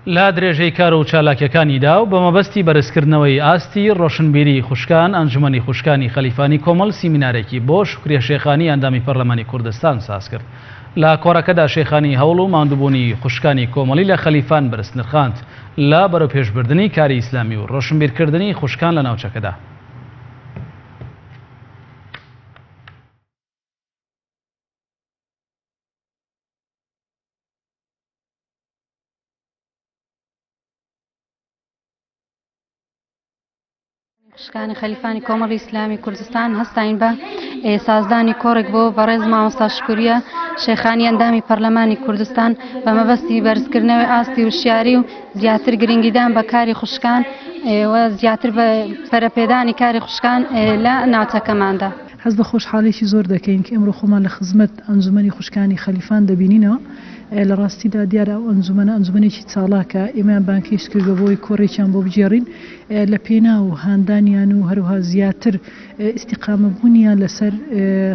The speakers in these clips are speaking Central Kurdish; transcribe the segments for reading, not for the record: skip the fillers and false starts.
لا درێژەی کار و چالاکیەکانیدا و بە مەبەستی بەرزکردنەوەی ئاستی ڕۆشنبیری خوشکان ئەنجومەنی خوشکانی خەلیفانی کۆمەڵ سیمینارێکی بۆ شکریە شێخانی ئەندامی پەرلەمانی کوردستان ساز کرد. لە کۆڕەکەدا شێخانی هەوڵ و ماندووبوونی خوشکانی کۆمەڵی لە خەلیفان بەرز نرخاند لە بەرەو پێشبردننی کاری ئیسلامی و ڕۆشنبیرکردنی خوشکان لە ناوچەکەدا. خوشکانی خەلیفانی کۆمەڵی ئیسلامی کوردستان هەستاین بە سازدانی کۆڕێک بۆ بەڕێز مامۆستا شکوریە شێخانی ئەندامی پەرلەمانی کوردستان بە مەبەستی بەرزکردنەوەی ئاستی وشیاری و زیاتر گرنگیدان بە کاری خوشکان و زیاتر بە بەرەپێدانی کاری خوشکان لە ناوچەکەماندا. هەست بە خۆشحاڵێکی زۆر دەکەین کە ئەمڕۆ خۆمان لە خزمەت ئەنجومەنی خوشکانی خەلیفان دەبینینەوە. لە ڕاستیدا دیارە ئەو ئەنجومەنێکی چاڵاکە ئێمەیان بانکیش کردووە بۆی کۆڕێکیان بۆ بجێڕین لە پێنا و هاندانیان و هەروها زیاتر ئیستیقامەبوونیان لەسەر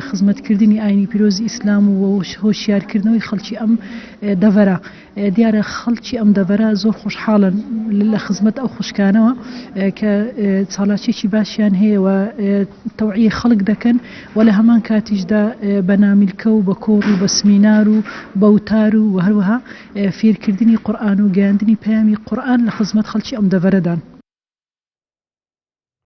خزمەتکردنی ئاینی پیرۆزی ئیسلام و هۆشیارکردنەوەی خەڵکی ئەم دەڤەرە. دیارە خەڵکی ئەم دەڤەرە زۆر خۆشحاڵن لە خزمەت ئەو خوشکانەوە کە چالاکیێکی باشیان هەیە و تەوعیە خەڵک دەکەن و لە هەمان کاتیشدا بە نامیلکە و بە کۆڕ و بە سمینار و بەوتار و هەروەها فێرکردنی قورئان و گەیاندنی پەیامی قورئان لە خزمەت خەڵکی ئەم دەڤەرەدان.